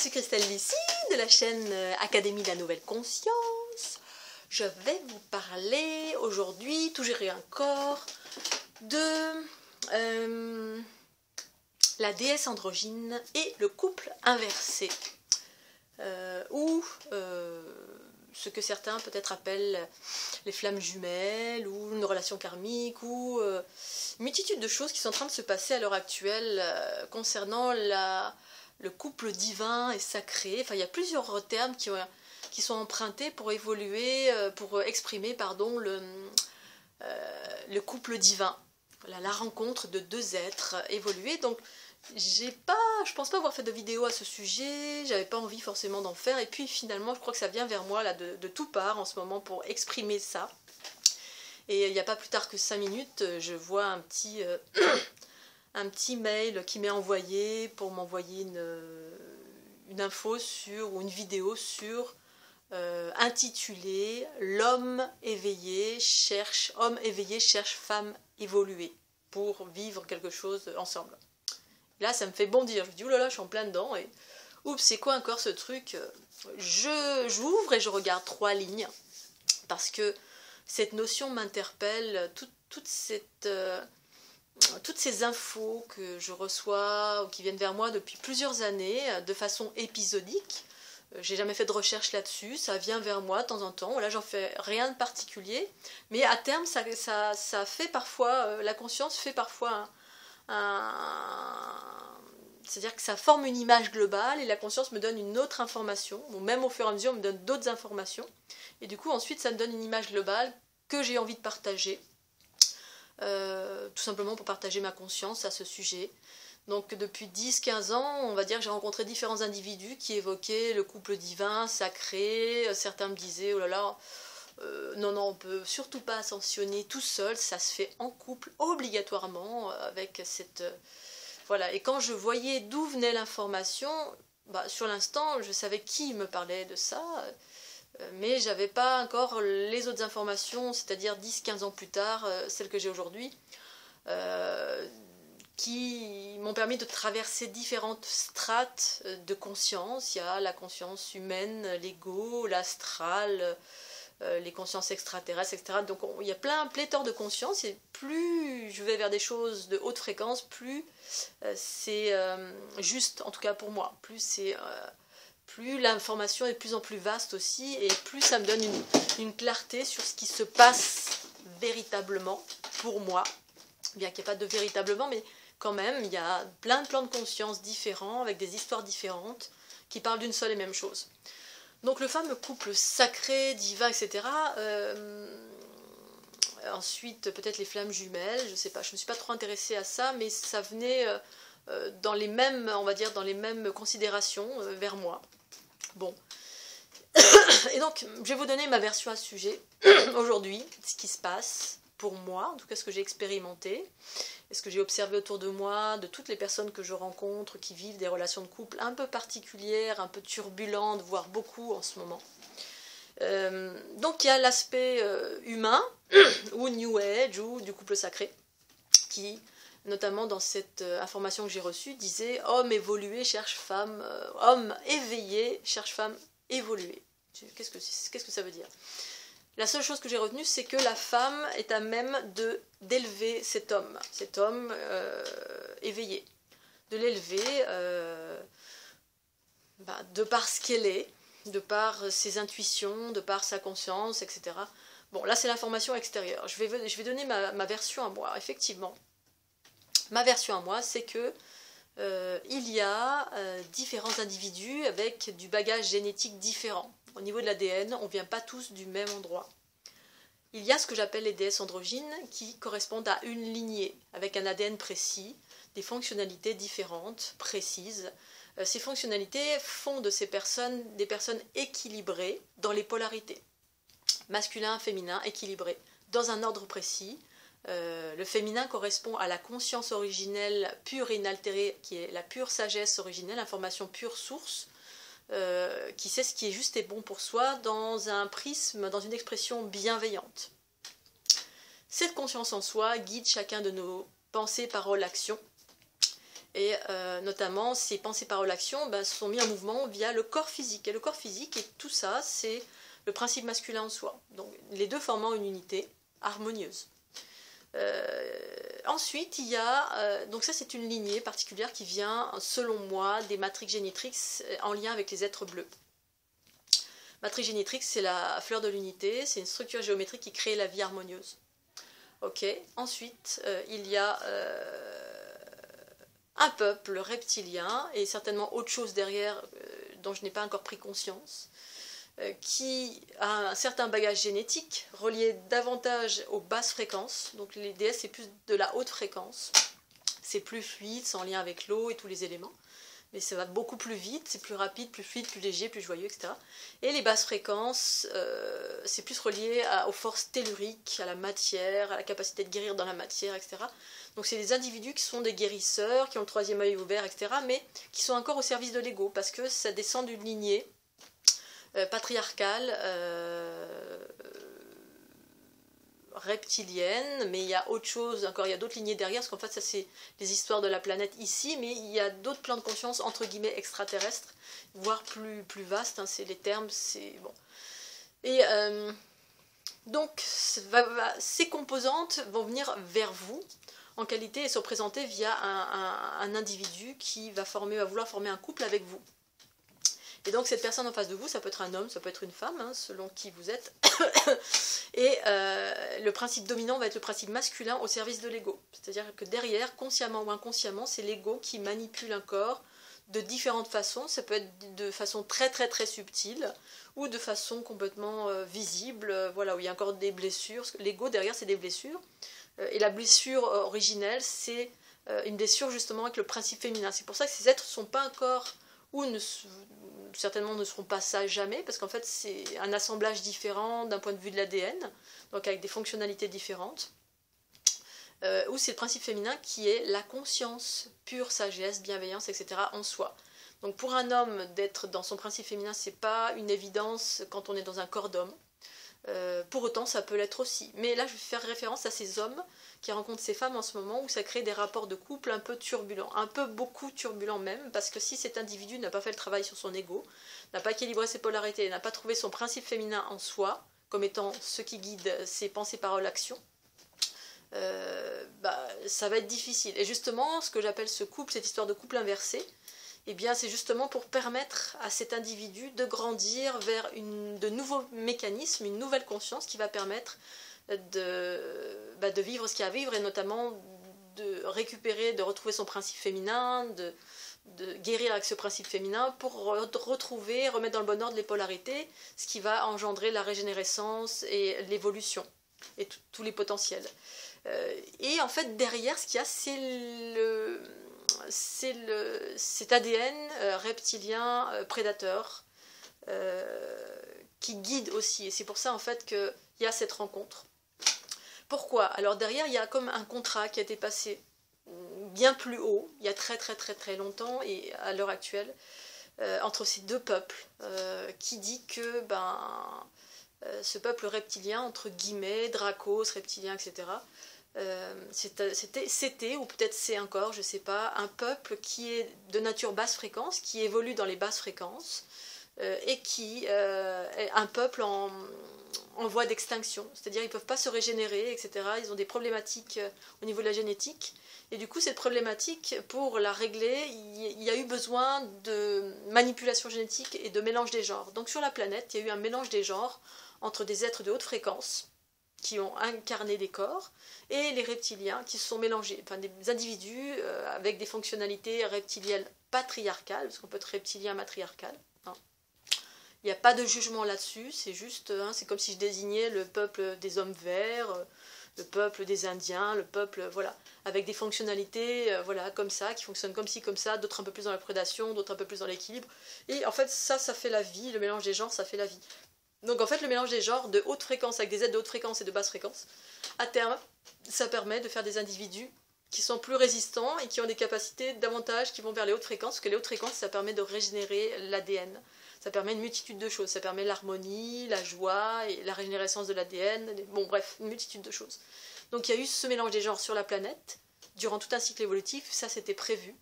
suis Christelle Lissy de la chaîne Académie de la Nouvelle Conscience. Je vais vous parler aujourd'hui, toujours et encore, de la déesse androgyne et le couple inversé. Ou ce que certains peut-être appellent les flammes jumelles, ou une relation karmique, ou une multitude de choses qui sont en train de se passer à l'heure actuelle concernant le couple divin et sacré. Enfin, il y a plusieurs termes qui sont empruntés pour évoluer, pour exprimer, pardon, le couple divin. Voilà, la rencontre de deux êtres évolués. Donc, je pense pas avoir fait de vidéo à ce sujet, j'avais pas envie forcément d'en faire, et puis finalement, je crois que ça vient vers moi là de tout part en ce moment pour exprimer ça. Et il n'y a pas plus tard que 5 minutes, je vois un petit mail qui m'est envoyé pour m'envoyer une info ou une vidéo sur intitulée L'homme éveillé cherche femme évoluée pour vivre quelque chose ensemble. Et là, ça me fait bondir. Je me dis, oulala, je suis en plein dedans. Et oups, c'est quoi encore ce truc? J'ouvre et je regarde 3 lignes parce que cette notion m'interpelle, toutes ces infos que je reçois ou qui viennent vers moi depuis plusieurs années de façon épisodique. J'ai jamais fait de recherche là-dessus, ça vient vers moi de temps en temps. Là, j'en fais rien de particulier, mais à terme, ça fait parfois, la conscience fait parfois c'est-à-dire que ça forme une image globale et la conscience me donne une autre information, ou même au fur et à mesure, on me donne d'autres informations. Et du coup, ensuite, ça me donne une image globale que j'ai envie de partager. Tout simplement pour partager ma conscience à ce sujet. Donc depuis 10-15 ans, on va dire que j'ai rencontré différents individus qui évoquaient le couple divin, sacré. Certains me disaient, oh là là, non, on peut surtout pas ascensionner tout seul, ça se fait en couple obligatoirement avec cette... Voilà, et quand je voyais d'où venait l'information, sur l'instant, je savais qui me parlait de ça, mais j'avais pas encore les autres informations, c'est-à-dire 10-15 ans plus tard, celles que j'ai aujourd'hui, qui m'ont permis de traverser différentes strates de conscience. Il y a la conscience humaine, l'ego, l'astral, les consciences extraterrestres, etc. Donc il y a pléthore de consciences, et plus je vais vers des choses de haute fréquence, plus c'est juste, en tout cas pour moi, plus l'information est de plus en plus vaste aussi, et plus ça me donne une clarté sur ce qui se passe véritablement pour moi, bien qu'il n'y ait pas de véritablement, mais quand même, il y a plein de plans de conscience différents, avec des histoires différentes, qui parlent d'une seule et même chose. Donc le fameux couple sacré, divin, etc. Ensuite, peut-être les flammes jumelles, je ne sais pas, je ne me suis pas trop intéressée à ça, mais ça venait dans les mêmes, on va dire, dans les mêmes considérations vers moi. Bon. Et donc, je vais vous donner ma version à ce sujet aujourd'hui, ce qui se passe pour moi, en tout cas ce que j'ai expérimenté, et ce que j'ai observé autour de moi, de toutes les personnes que je rencontre qui vivent des relations de couple un peu particulières, un peu turbulentes, voire beaucoup en ce moment. Donc il y a l'aspect humain, ou New Age, ou du couple sacré, qui, notamment dans cette information que j'ai reçue, disait « Homme évolué cherche femme, homme éveillé cherche femme évoluée ». Qu'est-ce que ça veut dire? La seule chose que j'ai retenue, c'est que la femme est à même d'élever cet homme éveillé, de l'élever de par ce qu'elle est, de par ses intuitions, de par sa conscience, etc. Bon, là c'est l'information extérieure. Je vais donner ma version à moi. Effectivement, ma version à moi, c'est que il y a différents individus avec du bagage génétique différent. Au niveau de l'ADN, on ne vient pas tous du même endroit. Il y a ce que j'appelle les déesses androgynes qui correspondent à une lignée, avec un ADN précis, des fonctionnalités différentes, précises. Ces fonctionnalités font de ces personnes des personnes équilibrées dans les polarités. Masculin, féminin, équilibré, dans un ordre précis. Le féminin correspond à la conscience originelle pure et inaltérée, qui est la pure sagesse originelle, information pure source, qui sait ce qui est juste et bon pour soi dans un prisme, dans une expression bienveillante. Cette conscience en soi guide chacun de nos pensées, paroles, actions. Et notamment, ces pensées, paroles, actions sont mis en mouvement via le corps physique. Et le corps physique, et tout ça, c'est le principe masculin en soi. Donc les deux formant une unité harmonieuse. Ensuite, il y a, donc ça c'est une lignée particulière qui vient, selon moi, des Matrix Génétrix en lien avec les êtres bleus. Matrix Génétrix, c'est la fleur de l'unité, c'est une structure géométrique qui crée la vie harmonieuse. Ok. Ensuite, il y a un peuple reptilien, et certainement autre chose derrière dont je n'ai pas encore pris conscience, qui a un certain bagage génétique, relié davantage aux basses fréquences. Donc les déesses, c'est plus de la haute fréquence. C'est plus fluide, c'est en lien avec l'eau et tous les éléments. Mais ça va beaucoup plus vite, c'est plus rapide, plus fluide, plus léger, plus joyeux, etc. Et les basses fréquences, c'est plus relié aux forces telluriques, à la matière, à la capacité de guérir dans la matière, etc. Donc c'est des individus qui sont des guérisseurs, qui ont le troisième œil ouvert, etc. Mais qui sont encore au service de l'ego, parce que ça descend d'une lignée patriarcale, reptilienne, mais il y a autre chose encore, il y a d'autres lignées derrière, parce qu'en fait ça c'est les histoires de la planète ici, mais il y a d'autres plans de conscience entre guillemets extraterrestres, voire plus vastes, hein, c'est les termes, c'est bon. Et donc ces composantes vont venir vers vous en qualité et se présenter via un individu qui va vouloir former un couple avec vous. Et donc cette personne en face de vous, ça peut être un homme, ça peut être une femme, hein, selon qui vous êtes. Et le principe dominant va être le principe masculin au service de l'ego. C'est-à-dire que derrière, consciemment ou inconsciemment, c'est l'ego qui manipule un corps de différentes façons. Ça peut être de façon très très très subtile ou de façon complètement visible, voilà, où il y a encore des blessures. L'ego derrière, c'est des blessures. Et la blessure originelle, c'est une blessure justement avec le principe féminin. C'est pour ça que ces êtres ne sont pas encore ou certainement ne seront pas ça jamais, parce qu'en fait c'est un assemblage différent d'un point de vue de l'ADN, donc avec des fonctionnalités différentes, ou c'est le principe féminin qui est la conscience, pure sagesse, bienveillance, etc. en soi. Donc pour un homme d'être dans son principe féminin, c'est pas une évidence quand on est dans un corps d'homme. Pour autant, ça peut l'être aussi. Mais là, je vais faire référence à ces hommes qui rencontrent ces femmes en ce moment où ça crée des rapports de couple un peu turbulents, un peu beaucoup turbulents même, parce que si cet individu n'a pas fait le travail sur son ego, n'a pas équilibré ses polarités, n'a pas trouvé son principe féminin en soi, comme étant ce qui guide ses pensées, paroles, actions, ça va être difficile. Et justement, ce que j'appelle ce couple, cette histoire de couple inversé, eh bien, c'est justement pour permettre à cet individu de grandir vers de nouveaux mécanismes, une nouvelle conscience qui va permettre de vivre ce qu'il y a à vivre et notamment de récupérer, de retrouver son principe féminin, de guérir avec ce principe féminin pour retrouver, remettre dans le bon ordre les polarités, ce qui va engendrer la régénérescence et l'évolution et tous les potentiels. Et en fait, derrière, ce qu'il y a, c'est cet ADN reptilien prédateur qui guide aussi. Et c'est pour ça en fait qu'il y a cette rencontre. Pourquoi? Alors derrière, il y a comme un contrat qui a été passé bien plus haut, il y a très très très très longtemps et à l'heure actuelle, entre ces deux peuples, qui dit que ce peuple reptilien, entre guillemets, Dracos, reptilien, etc., c'était, ou peut-être c'est encore, je ne sais pas, un peuple qui est de nature basse fréquence, qui évolue dans les basses fréquences, et qui est un peuple en voie d'extinction. C'est-à-dire ils ne peuvent pas se régénérer, etc. Ils ont des problématiques au niveau de la génétique. Et du coup, cette problématique, pour la régler, il y a eu besoin de manipulation génétique et de mélange des genres. Donc sur la planète, il y a eu un mélange des genres entre des êtres de haute fréquence, qui ont incarné des corps, et les reptiliens qui se sont mélangés, enfin des individus avec des fonctionnalités reptiliennes patriarcales, parce qu'on peut être reptilien matriarcal. Hein. Il n'y a pas de jugement là-dessus, c'est juste, c'est comme si je désignais le peuple des hommes verts, le peuple des Indiens, le peuple, voilà, avec des fonctionnalités, voilà, comme ça, qui fonctionnent comme ci, comme ça, d'autres un peu plus dans la prédation, d'autres un peu plus dans l'équilibre, et en fait ça fait la vie, le mélange des genres, ça fait la vie. Donc en fait, le mélange des genres de haute fréquence avec des êtres de haute fréquence et de basse fréquence, à terme, ça permet de faire des individus qui sont plus résistants et qui ont des capacités davantage qui vont vers les hautes fréquences, parce que les hautes fréquences, ça permet de régénérer l'ADN. Ça permet une multitude de choses. Ça permet l'harmonie, la joie, et la régénérescence de l'ADN, bon bref, une multitude de choses. Donc il y a eu ce mélange des genres sur la planète, durant tout un cycle évolutif, ça c'était prévu.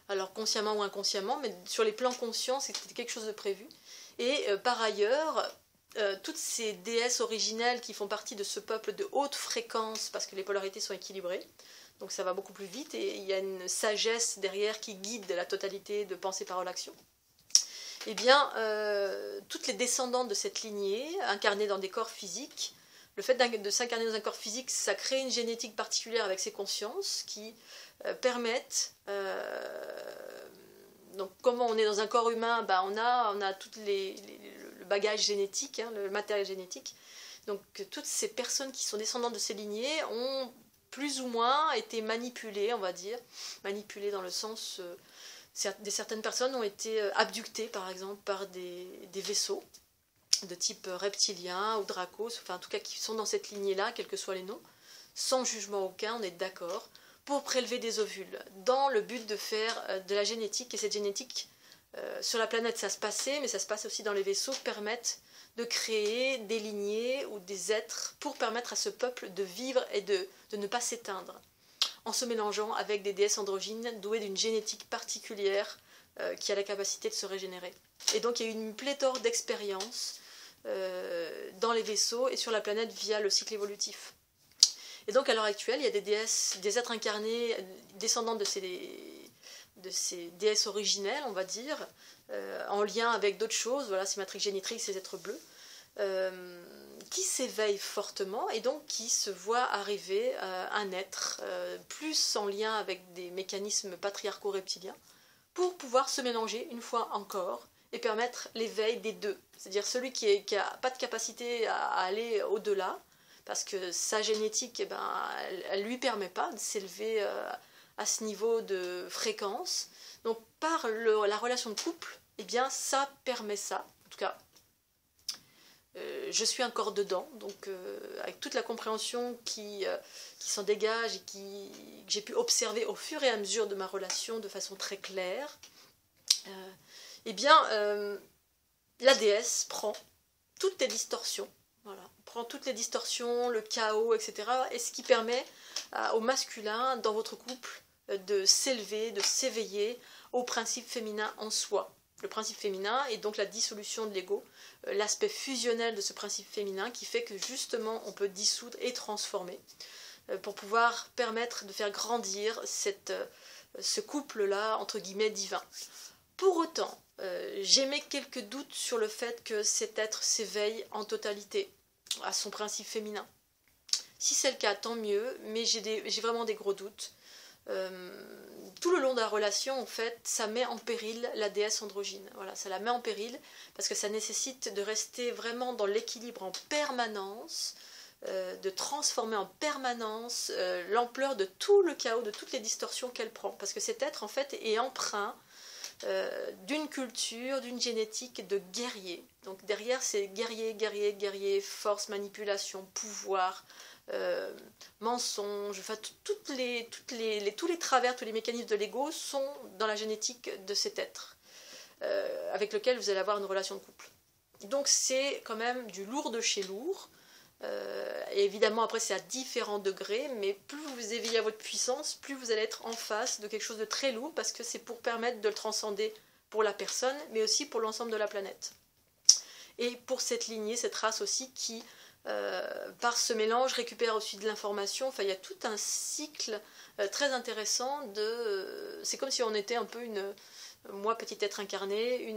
alors consciemment ou inconsciemment, mais sur les plans conscients, c'était quelque chose de prévu. Et par ailleurs, toutes ces déesses originelles qui font partie de ce peuple de haute fréquence, parce que les polarités sont équilibrées, donc ça va beaucoup plus vite, et il y a une sagesse derrière qui guide la totalité de pensée, parole, action. Eh bien, toutes les descendantes de cette lignée, incarnées dans des corps physiques, le fait de s'incarner dans un corps physique, ça crée une génétique particulière avec ses consciences qui permettent... donc, comme on est dans un corps humain, ben on a tout le bagage génétique, hein, le matériel génétique. Donc, toutes ces personnes qui sont descendantes de ces lignées ont plus ou moins été manipulées, on va dire. Manipulées dans le sens... certaines personnes ont été abductées, par exemple, par des vaisseaux de type reptilien ou dracos, enfin en tout cas qui sont dans cette lignée-là, quels que soient les noms, sans jugement aucun, on est d'accord, pour prélever des ovules, dans le but de faire de la génétique, et cette génétique, sur la planète ça se passait, mais ça se passe aussi dans les vaisseaux, permettent de créer des lignées ou des êtres pour permettre à ce peuple de vivre et de ne pas s'éteindre, en se mélangeant avec des déesses androgynes douées d'une génétique particulière qui a la capacité de se régénérer. Et donc il y a eu une pléthore d'expériences dans les vaisseaux et sur la planète via le cycle évolutif. Et donc à l'heure actuelle, il y a des déesses, des êtres incarnés descendants de ces déesses originelles, on va dire, en lien avec d'autres choses, voilà, ces matrix génitriques, ces êtres bleus, qui s'éveillent fortement et donc qui se voient arriver un être plus en lien avec des mécanismes patriarcaux reptiliens pour pouvoir se mélanger une fois encore et permettre l'éveil des deux. C'est-à-dire celui qui n'a pas de capacité à aller au-delà, parce que sa génétique, eh ben, elle ne lui permet pas de s'élever à ce niveau de fréquence. Donc par la relation de couple, eh bien, ça permet ça. En tout cas, je suis encore dedans, donc avec toute la compréhension qui s'en dégage et que j'ai pu observer au fur et à mesure de ma relation de façon très claire, eh bien, la déesse prend toutes les distorsions, voilà, prend toutes les distorsions, le chaos, etc., et ce qui permet au masculin, dans votre couple, de s'élever, de s'éveiller au principe féminin en soi. Le principe féminin est donc la dissolution de l'ego, l'aspect fusionnel de ce principe féminin qui fait que justement on peut dissoudre et transformer pour pouvoir permettre de faire grandir ce couple-là, entre guillemets, divin. Pour autant, j'émets quelques doutes sur le fait que cet être s'éveille en totalité à son principe féminin. Si c'est le cas, tant mieux, mais j'ai vraiment des gros doutes. Tout le long de la relation, en fait, ça met en péril la déesse androgyne. Voilà, ça la met en péril parce que ça nécessite de rester vraiment dans l'équilibre en permanence, de transformer en permanence l'ampleur de tout le chaos, de toutes les distorsions qu'elle prend. Parce que cet être, en fait, est empreint d'une culture, d'une génétique de guerrier. Donc derrière, c'est guerrier, guerrier, guerrier, force, manipulation, pouvoir, mensonge, enfin tous les travers, tous les mécanismes de l'ego sont dans la génétique de cet être avec lequel vous allez avoir une relation de couple. Donc c'est quand même du lourd de chez lourd. Et évidemment après c'est à différents degrés, mais plus vous éveillez à votre puissance, plus vous allez être en face de quelque chose de très lourd, parce que c'est pour permettre de le transcender pour la personne, mais aussi pour l'ensemble de la planète. Et pour cette lignée, cette race aussi qui, par ce mélange, récupère aussi de l'information. Enfin, il y a tout un cycle très intéressant c'est comme si on était un peu moi, petit être incarné,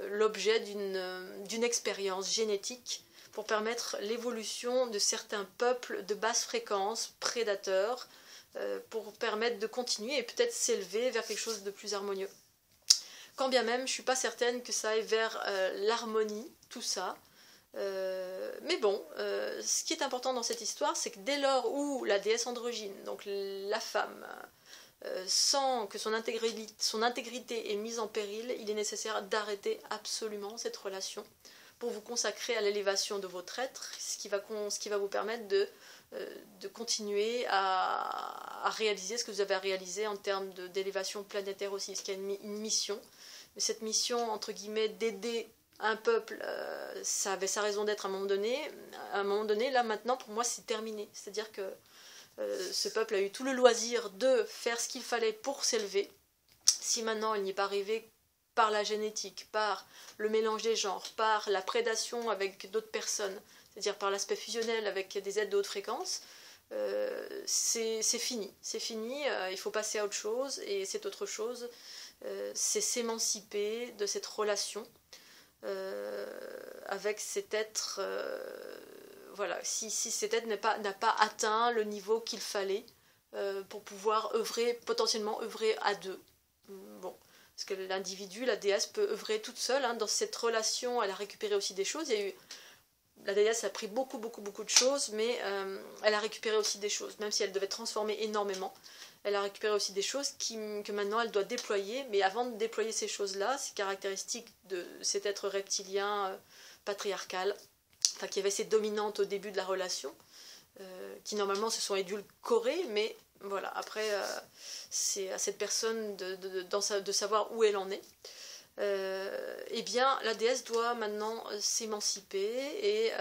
l'objet d'une expérience génétique pour permettre l'évolution de certains peuples de basse fréquence, prédateurs, pour permettre de continuer et peut-être s'élever vers quelque chose de plus harmonieux. Quand bien même, je ne suis pas certaine que ça aille vers l'harmonie, tout ça. Mais bon, ce qui est important dans cette histoire, c'est que dès lors où la déesse androgyne, donc la femme, sent que son intégrité est mise en péril, il est nécessaire d'arrêter absolument cette relation pour vous consacrer à l'élévation de votre être, ce qui va vous permettre de continuer à réaliser ce que vous avez à réaliser en termes d'élévation planétaire aussi, parce qu'il y a une mission. Mais cette mission, entre guillemets, d'aider un peuple, ça avait sa raison d'être à un moment donné. À un moment donné, là, maintenant, pour moi, c'est terminé. C'est-à-dire que ce peuple a eu tout le loisir de faire ce qu'il fallait pour s'élever. Si maintenant elle n'y est pas arrivée par la génétique, par le mélange des genres, par la prédation avec d'autres personnes, c'est-à-dire par l'aspect fusionnel avec des êtres de haute fréquence, c'est fini. C'est fini, il faut passer à autre chose, et cette autre chose, c'est s'émanciper de cette relation avec cet être. Voilà, si cet être n'a pas atteint le niveau qu'il fallait pour pouvoir potentiellement œuvrer à deux. Bon, parce que l'individu, la déesse, peut œuvrer toute seule. Hein, dans cette relation, elle a récupéré aussi des choses. La déesse a pris beaucoup de choses, mais elle a récupéré aussi des choses. Même si elle devait transformer énormément, elle a récupéré aussi des choses que maintenant elle doit déployer. Mais avant de déployer ces choses-là, c'est caractéristique de cet être reptilien patriarcal, enfin, qui avait ses dominantes au début de la relation, qui normalement se sont édulcorées, mais voilà, après, c'est à cette personne de savoir où elle en est. Eh bien, la déesse doit maintenant s'émanciper et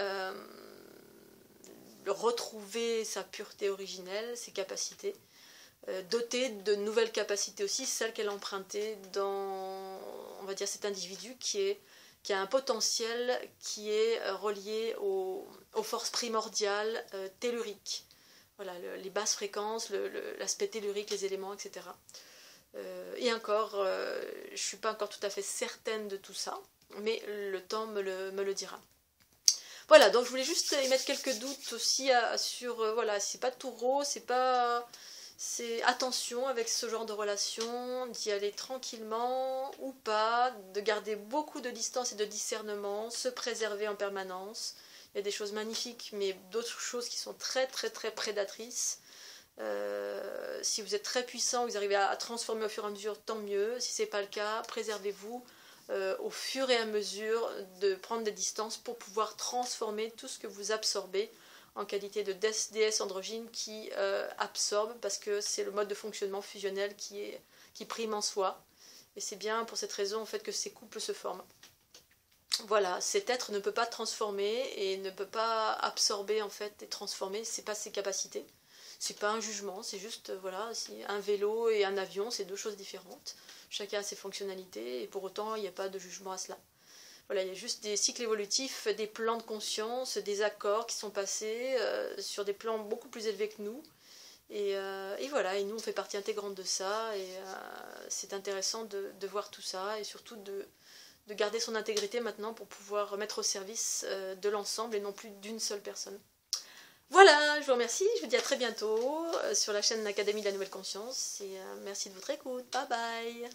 retrouver sa pureté originelle, ses capacités, dotée de nouvelles capacités aussi, celles qu'elle a empruntées dans, on va dire, cet individu qui a un potentiel qui est relié aux forces primordiales telluriques. Voilà, les basses fréquences, l'aspect tellurique, les éléments, etc. Et encore, je ne suis pas encore tout à fait certaine de tout ça, mais le temps me le dira. Voilà, donc je voulais juste émettre quelques doutes aussi sur, voilà, c'est pas tout rose, c'est attention avec ce genre de relation, d'y aller tranquillement ou pas, de garder beaucoup de distance et de discernement, se préserver en permanence. Il y a des choses magnifiques, mais d'autres choses qui sont très prédatrices. Si vous êtes très puissant, vous arrivez à transformer au fur et à mesure, tant mieux. Si ce n'est pas le cas, préservez-vous au fur et à mesure de prendre des distances pour pouvoir transformer tout ce que vous absorbez en qualité de déesse androgyne qui absorbe, parce que c'est le mode de fonctionnement fusionnel qui prime en soi. Et c'est bien pour cette raison en fait, que ces couples se forment. Voilà, cet être ne peut pas transformer et ne peut pas absorber en fait et transformer, c'est pas ses capacités. C'est pas un jugement, c'est juste, voilà, un vélo et un avion, c'est deux choses différentes. Chacun a ses fonctionnalités et pour autant, il n'y a pas de jugement à cela. Voilà, il y a juste des cycles évolutifs, des plans de conscience, des accords qui sont passés sur des plans beaucoup plus élevés que nous. Et voilà, et nous, on fait partie intégrante de ça et c'est intéressant de voir tout ça et surtout de garder son intégrité maintenant pour pouvoir mettre au service de l'ensemble et non plus d'une seule personne. Voilà, je vous remercie, je vous dis à très bientôt sur la chaîne Académie de la Nouvelle Conscience et merci de votre écoute, bye bye.